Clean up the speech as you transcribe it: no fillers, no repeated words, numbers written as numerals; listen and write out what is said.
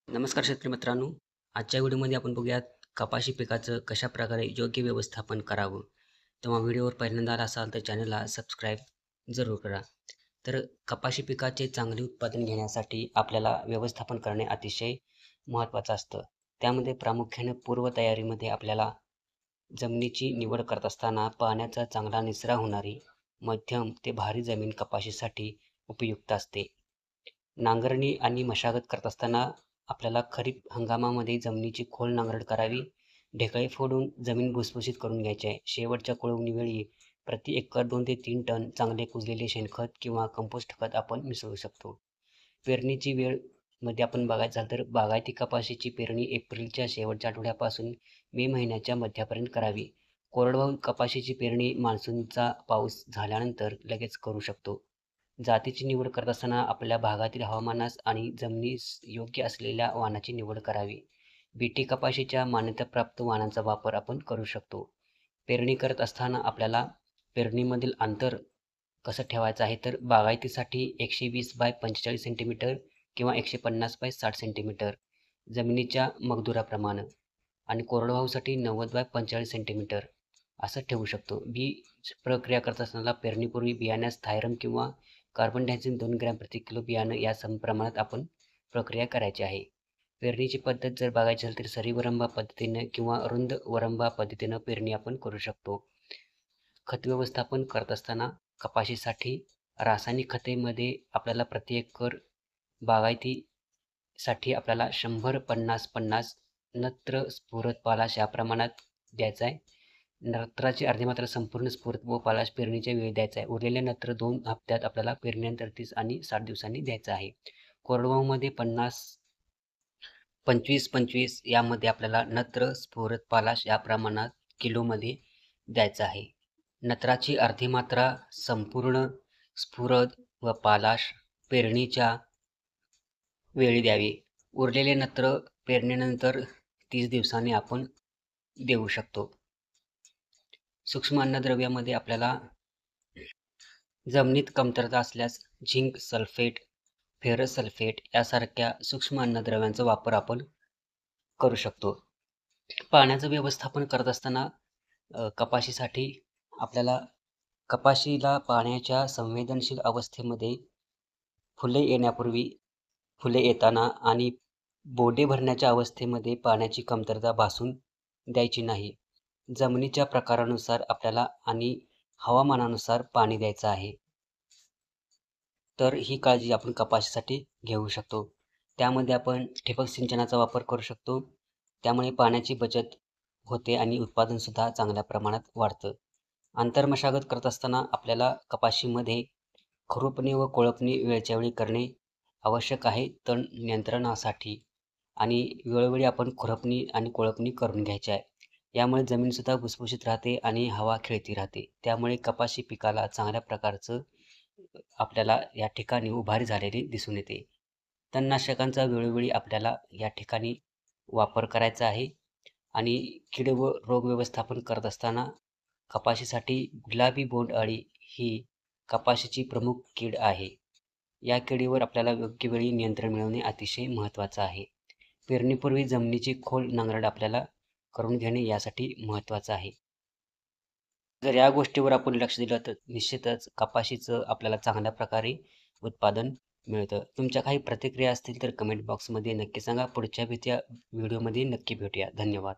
नमस्कार शेतकरी मित्रांनो. आजच्या व्हिडिओमध्ये आपण बघूयात कपाशी पिकाचं कशाप्रकारे योग्य व्यवस्थापन करावं. तेव्हा व्हिडिओवर पहिल्यांदा आला असाल तर चॅनलला सबस्क्राईब जरूर करा. तर कपाशी पिकाचे चांगले उत्पादन घेण्यासाठी आपल्याला व्यवस्थापन करणे अतिशय महत्त्वाचं असतं. त्यामध्ये प्रामुख्याने पूर्वतयारीमध्ये आपल्याला जमिनीची निवड करत असताना पाण्याचा चांगला निचरा होणारी मध्यम ते भारी जमीन कपाशीसाठी उपयुक्त असते. नांगरणी आणि मशागत करत असताना आपल्याला खरीप हंगामामध्ये जमिनीची खोल नांगरट करावी. ढेकळे फोडून जमीन भुसभुशीत करून घ्यायची आहे. शेवटच्या कोळवणीवेळी प्रति एकर 2 ते 3 टन चांगले कुजलेले शेणखत किंवा कंपोस्ट खत आपण मिसळू शकतो. पेरणीची वेळ मध्ये आपण बघायचं झालं तर बागायती कपाशीची पेरणी एप्रिलच्या शेवटच्या आठवड्यापासून मे महिन्याच्या मध्यापर्यंत करावी. कोरडवाहू कपाशीची पेरणी मान्सूनचा पाऊस झाल्यानंतर लगेच करू शकतो. जातीची निवड करत असताना आपल्या भागातील हवामानास आणि जमिनीस योग्य असलेल्या वाणाची निवड करावी. बीटी कपाशीच्या मान्यताप्राप्त वाणांचा वापर आपण करू शकतो. पेरणी करत असताना आपल्याला पेरणीमधील अंतर कसं ठेवायचं आहे तर बागायतीसाठी 120 बाय 45 सेंटीमीटर किंवा 150 बाय 60 सेंटीमीटर जमिनीच्या मगदुराप्रमाणे आणि कोरडवाहूसाठी 90 बाय 45 सेंटीमीटर असं ठेवू शकतो. बीज प्रक्रिया करत असताना पेरणीपूर्वी बियाण्यास थायरम किंवा कार्बन डायझिम 2 ग्रॅम प्रति किलो बियाणं या समप्रमाणात आपण प्रक्रिया करायची आहे. पेरणीची पद्धत जर बघायची असेल तर सरी वरंबा पद्धतीनं किंवा रुंद वरंबा पद्धतीनं पेरणी आपण करू शकतो. खत व्यवस्थापन करत असताना कपाशीसाठी रासायनिक खतेमध्ये आपल्याला प्रति एकर बागायतीसाठी आपल्याला 100-50-50 नत्र स्फुरद पालाश या प्रमाणात द्यायचा आहे. नत्राची अर्धी मात्रा संपूर्ण स्फुरद व पालाश पेरणीच्या वेळी द्यायचा आहे. उरलेले नत्र 2 हप्त्यात आपल्याला पेरणीनंतर 30 आणि 60 दिवसांनी द्यायचं आहे. कोरडवाहूमध्ये 25-25 यामध्ये आपल्याला नत्र स्फुरद पालाश या प्रमाणात किलोमध्ये द्यायचं आहे. नत्राची अर्धी मात्रा संपूर्ण स्फुरद व पालाश पेरणीच्या वेळी द्यावी. उरलेले नत्र पेरणीनंतर 30 दिवसांनी आपण देऊ शकतो. सूक्ष्म अन्नद्रव्यामध्ये आपल्याला जमिनीत कमतरता असल्यास झिंक सल्फेट, फेरस सल्फेट यासारख्या सूक्ष्म अन्नद्रव्यांचा वापर आपण करू शकतो. पाण्याचं व्यवस्थापन करत असताना कपाशीसाठी आपल्याला कपाशीला पाण्याच्या संवेदनशील अवस्थेमध्ये फुले येण्यापूर्वी, फुले येताना आणि बोंडे भरण्याच्या अवस्थेमध्ये पाण्याची कमतरता भासून द्यायची नाही. जमिनीच्या प्रकारानुसार आपल्याला आणि हवामानानुसार पाणी द्यायचं आहे. तर ही काळजी आपण कपाशीसाठी घेऊ शकतो. त्यामध्ये आपण ठिबक सिंचनाचा वापर करू शकतो. त्यामुळे पाण्याची बचत होते आणि उत्पादनसुद्धा चांगल्या प्रमाणात वाढतं. आंतरमशागत करत असताना आपल्याला कपाशीमध्ये खुरपणी व कोळपणी वेळच्या वेळी करणे आवश्यक आहे तण नियंत्रणासाठी आणि वेळोवेळी आपण खुरपणी आणि कोळपणी करून घ्यायची आहे. यामुळे जमीनसुद्धा भुसभुशीत राहते आणि हवा खेळती राहते. त्यामुळे कपाशी पिकाला चांगल्या प्रकारचं आपल्याला या ठिकाणी उभारी झालेली दिसून येते. तणनाशकांचा वेळोवेळी आपल्याला या ठिकाणी वापर करायचा आहे आणि कीड व रोग व्यवस्थापन करत असताना कपाशीसाठी गुलाबी बोंडअळी ही कपाशीची प्रमुख कीड आहे. या किडीवर आपल्याला योग्य वेळी नियंत्रण मिळवणे अतिशय महत्त्वाचं आहे. पेरणीपूर्वी जमिनीची खोल नांगरट आपल्याला करून घेणे यासाठी महत्त्वाचं आहे. जर या गोष्टीवर आपण लक्ष दिलं तर निश्चितच कपाशीचं आपल्याला चांगल्या प्रकारे उत्पादन मिळतं. तुमच्या काही प्रतिक्रिया असतील तर कमेंट बॉक्समध्ये नक्की सांगा. पुढच्या व्हिडिओमध्ये नक्की भेटूया. धन्यवाद.